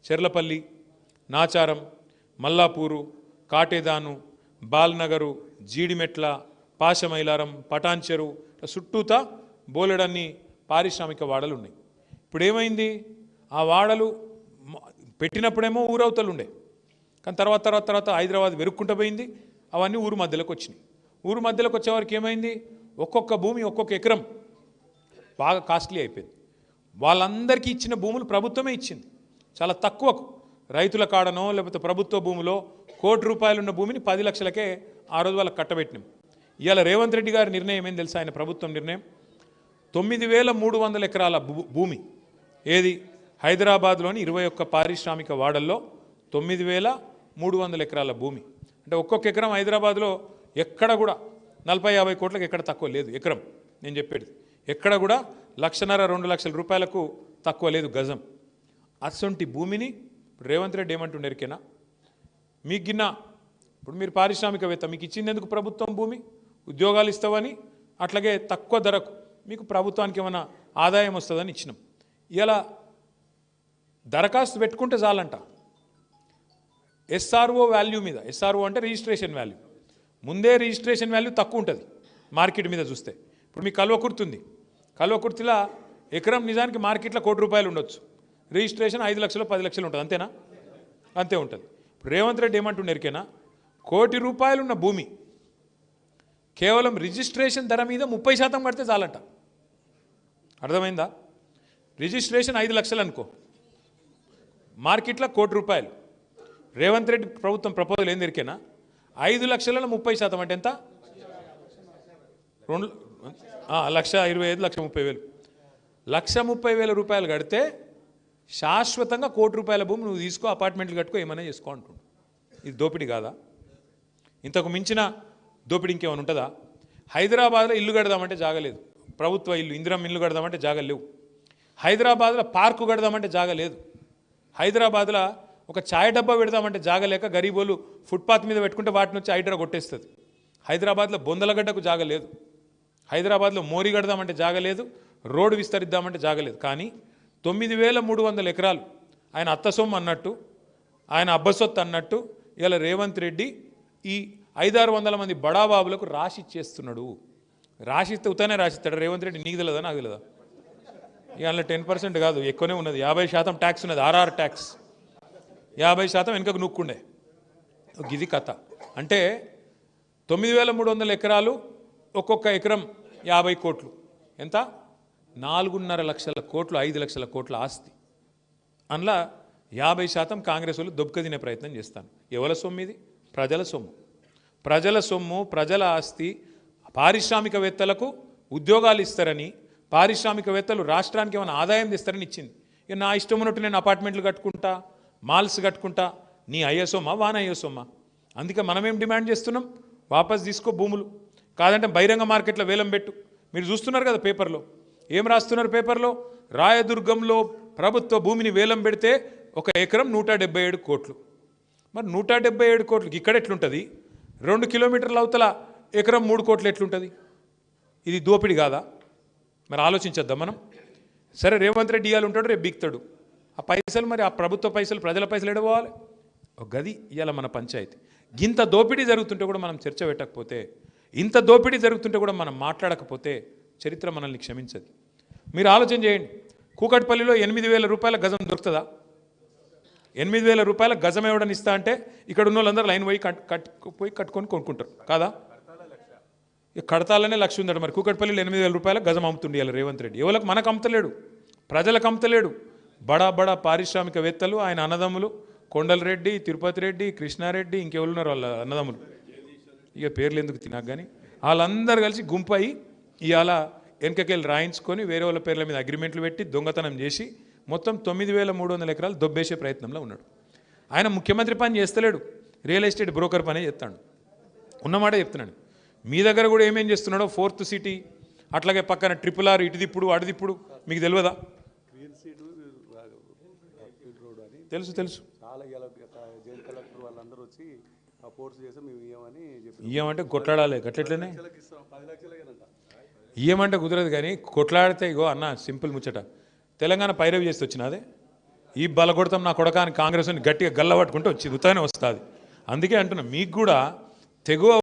చెర్లపల్లి, నాచారం, మల్లాపూరు, కాటేదాను, బాల్నగరు, జీడిమెట్ల, పాశమైలారం, పటాన్చెరు చుట్టూతా బోలెడన్ని పారిశ్రామిక వాడలు ఉన్నాయి. ఇప్పుడు ఏమైంది, ఆ వాడలు పెట్టినప్పుడేమో ఊరవతలు ఉండే, కానీ తర్వాత హైదరాబాద్ వెరుక్కుంటూ పోయింది, అవన్నీ ఊరు మధ్యలోకి వచ్చినాయి. ఊరు మధ్యలోకి వచ్చేవారికి ఏమైంది, ఒక్కొక్క భూమి ఒక్కొక్క ఎకరం బాగా కాస్ట్లీ అయిపోయింది. వాళ్ళందరికీ ఇచ్చిన భూములు ప్రభుత్వమే ఇచ్చింది, చాలా తక్కువకు. రైతుల కాడనో లేకపోతే ప్రభుత్వ భూమిలో ₹1,00,00,000 ఉన్న భూమిని 10 లక్షలకే ఆ రోజు వాళ్ళకి కట్టబెట్టినాం. ఇవాళ రేవంత్ రెడ్డి గారి నిర్ణయం ఏం తెలుసా, ఆయన ప్రభుత్వం నిర్ణయం 9,300 ఎకరాల భూమి, ఏది హైదరాబాద్లోని 21 పారిశ్రామిక వాడల్లో 9,300 ఎకరాల భూమి. అంటే ఒక్కొక్క ఎకరం హైదరాబాద్లో ఎక్కడ కూడా 40-50 కోట్లకు ఎక్కడ తక్కువ లేదు ఎకరం. నేను చెప్పేది ఎక్కడ కూడా 1,50,000-2 లక్షల రూపాయలకు తక్కువ లేదు గజం. అసొంటి భూమిని రేవంత్ రెడ్డి ఏమంటుండే ఎరికేనా, మీకు గిన్న ఇప్పుడు మీరు పారిశ్రామికవేత్త, మీకు ఇచ్చింది ఎందుకు ప్రభుత్వం భూమి, ఉద్యోగాలు ఇస్తామని, అట్లాగే తక్కువ ధరకు మీకు ప్రభుత్వానికి ఏమైనా ఆదాయం వస్తుందని ఇచ్చినాం. ఇలా దరఖాస్తు పెట్టుకుంటే చాలంట ఎస్ఆర్ఓ వాల్యూ మీద. ఎస్ఆర్ఓ అంటే రిజిస్ట్రేషన్ వాల్యూ, ముందే రిజిస్ట్రేషన్ వాల్యూ తక్కువ ఉంటుంది మార్కెట్ మీద చూస్తే. ఇప్పుడు మీకు కల్వకుర్తి ఉంది, కల్వకుర్తిలో ఎకరం నిజానికి మార్కెట్లో ₹1,00,00,000 ఉండొచ్చు, రిజిస్ట్రేషన్ 5 లక్షలు 10 లక్షలు ఉంటుంది, అంతేనా? అంతే ఉంటుంది. రేవంత్ రెడ్డి ఏమంటున్నారికేనా, ₹1,00,00,000 ఉన్న భూమి కేవలం రిజిస్ట్రేషన్ ధర మీద 30% కడితే చాలంట. అర్థమైందా? రిజిస్ట్రేషన్ 5 లక్షలు అనుకో, మార్కెట్లో ₹1,00,00,000. రేవంత్ రెడ్డి ప్రభుత్వం ప్రపోజల్ ఏం దొరికేనా, 5 లక్షలలో 30% అంటే ఎంత, 1,25,000, 1,30,000. ₹1,30,000 కడితే శాశ్వతంగా ₹1,00,00,000 భూమి నువ్వు తీసుకో, అపార్ట్మెంట్లు కట్టుకో, ఏమైనా చేసుకో అంటుండు. ఇది దోపిడీ కాదా? ఇంతకు మించిన దోపిడీ ఇంకేమైనా ఉంటుందా? హైదరాబాద్లో ఇల్లు కడదామంటే జాగలేదు, ప్రభుత్వ ఇల్లు, ఇందిరమ్మ ఇల్లు కడదామంటే జాగలేవు. హైదరాబాద్లో పార్కు కడదామంటే జాగలేదు. హైదరాబాద్లో ఒక ఛాయ్ డబ్బా పెడదామంటే జాగలేక గరీబోలు ఫుట్పాత్ మీద పెట్టుకుంటే వాటిని వచ్చి హైడ్రా కొట్టేస్తుంది. హైదరాబాద్లో బొందలగడ్డకు జాగలేదు, హైదరాబాద్లో మోరీ కడదామంటే జాగలేదు, రోడ్డు విస్తరిద్దామంటే జాగలేదు. కానీ 9,300 ఎకరాలు ఆయన అత్త సొమ్ము అన్నట్టు, ఆయన అబ్బసొత్తు అన్నట్టు ఇలా రేవంత్ రెడ్డి ఈ 500-600 మంది బడాబాబులకు రాసి ఇచ్చేస్తున్నాడు. రాసిస్తే ఉతానే రాసిస్తాడు రేవంత్ రెడ్డి. నీకు తెలియదా, నాకు తెలియదా? ఇవాళ 10% కాదు, ఎక్కువనే ఉన్నది, 50% ట్యాక్స్ ఉన్నది, ఆర్ఆర్ ట్యాక్స్. 50% వెనుకకు నూక్కుండే. ఇది కథ. అంటే 9,300 ఎకరాలు, ఒక్కొక్క ఎకరం 50 కోట్లు, ఎంత? 4.5 లక్షల కోట్లు, 5 లక్షల కోట్ల ఆస్తి. అందులో 50% కాంగ్రెస్ వాళ్ళు దొబ్బక తినే ప్రయత్నం చేస్తాను. ఎవరి సొమ్ము ఇది? ప్రజల సొమ్ము. ప్రజల సొమ్ము, ప్రజల ఆస్తి. పారిశ్రామికవేత్తలకు ఉద్యోగాలు ఇస్తారని, పారిశ్రామికవేత్తలు రాష్ట్రానికి ఏమైనా ఆదాయం తెస్తారని ఇచ్చింది. ఇక నా ఇష్టం ఉన్నట్టు నేను అపార్ట్మెంట్లు కట్టుకుంటా, మాల్స్ కట్టుకుంటా, నీ అయ్యే సొమ్మా వాన అయ్యే సొమ్మా? అందుకే మనమేం డిమాండ్ చేస్తున్నాం, వాపస్ తీసుకో భూములు, కాదంటే బహిరంగ మార్కెట్లో వేలం పెట్టు. మీరు చూస్తున్నారు కదా పేపర్లో, ఏం రాస్తున్నారు పేపర్లో, రాయదుర్గంలో ప్రభుత్వ భూమిని వేలం పెడితే ఒక ఎకరం 177 కోట్లు. మరి 177 కోట్లకి ఇక్కడ ఎట్లుంటుంది? 2 కిలోమీటర్ల అవతల ఎకరం 3 కోట్లు ఎట్లుంటుంది? ఇది దోపిడీ కాదా? మరి ఆలోచించద్దాం మనం. సరే, రేవంత్ రెడ్డి ఇవాళ ఉంటాడు, రేపు బిక్తాడు. ఆ పైసలు, మరి ఆ ప్రభుత్వ పైసలు, ప్రజల పైసలు ఎడపోవాలి? ఒక గది ఇవాళ మన పంచాయతీ. ఇంత దోపిడీ జరుగుతుంటే కూడా మనం చర్చ పెట్టకపోతే, ఇంత దోపిడీ జరుగుతుంటే కూడా మనం మాట్లాడకపోతే చరిత్ర మనల్ని క్షమించదు. మీరు ఆలోచన చేయండి, కూకట్పల్లిలో 8,000 రూపాయల గజం దొరుకుతుందా? 8,000 రూపాయల గజం ఎవడని ఇస్తా అంటే ఇక్కడ ఉన్న వాళ్ళందరూ లైన్ పోయి కట్టుకొని కొనుక్కుంటారు కాదా? కడతాలనే లక్ష్యం ఉందట. మరి కూకట్పల్లిలో 8,000 రూపాయల గజం అమ్ముతుండే ఇలా రేవంత్ రెడ్డి. ఎవరికి? మనకు అమ్ముతలేడు, ప్రజలకు అమ్ముతలేడు. బడా బడా పారిశ్రామికవేత్తలు, ఆయన అన్నదమ్ములు, కొండలరెడ్డి, తిరుపతి రెడ్డి, కృష్ణారెడ్డి, ఇంకెవరున్నారు వాళ్ళ అన్నదమ్ములు, ఇక పేర్లు ఎందుకు తినాక కానీ, వాళ్ళందరూ కలిసి గుంపై ఇవాళ వెనకకెళ్ళి రాయించుకొని వేరే వాళ్ళ పేర్ల మీద అగ్రిమెంట్లు పెట్టి దొంగతనం చేసి మొత్తం 9,300 ఎకరాలు దొబ్బేసే ప్రయత్నంలో ఉన్నాడు. ఆయన ముఖ్యమంత్రి పని చేస్తలేడు, రియల్ ఎస్టేట్ బ్రోకర్ పనే చేస్తాడు. ఉన్నమాట చెప్తున్నాడు. మీ దగ్గర కూడా ఏమేం చేస్తున్నాడో, 4th సిటీ, అట్లాగే పక్కన RRR, ఇటుదిప్పుడు అటుదిప్పుడు, మీకు తెలియదా? తెలుసు తెలుసు. ఇయ్యమంటే కొట్లాడాలి, గట్లెట్లనే ఇయ్యమంటే కుదరదు. కానీ కొట్లాడితే ఇగో అన్న సింపుల్ ముచ్చట, తెలంగాణ పైరవి చేస్తే వచ్చినదే ఈ బలగొడతాం నా కొడకాని కాంగ్రెస్ని గట్టిగా గల్లబట్టుకుంటే వచ్చి ఉత్తగానే వస్తుంది. అందుకే అంటున్నా మీకు కూడా తెగువ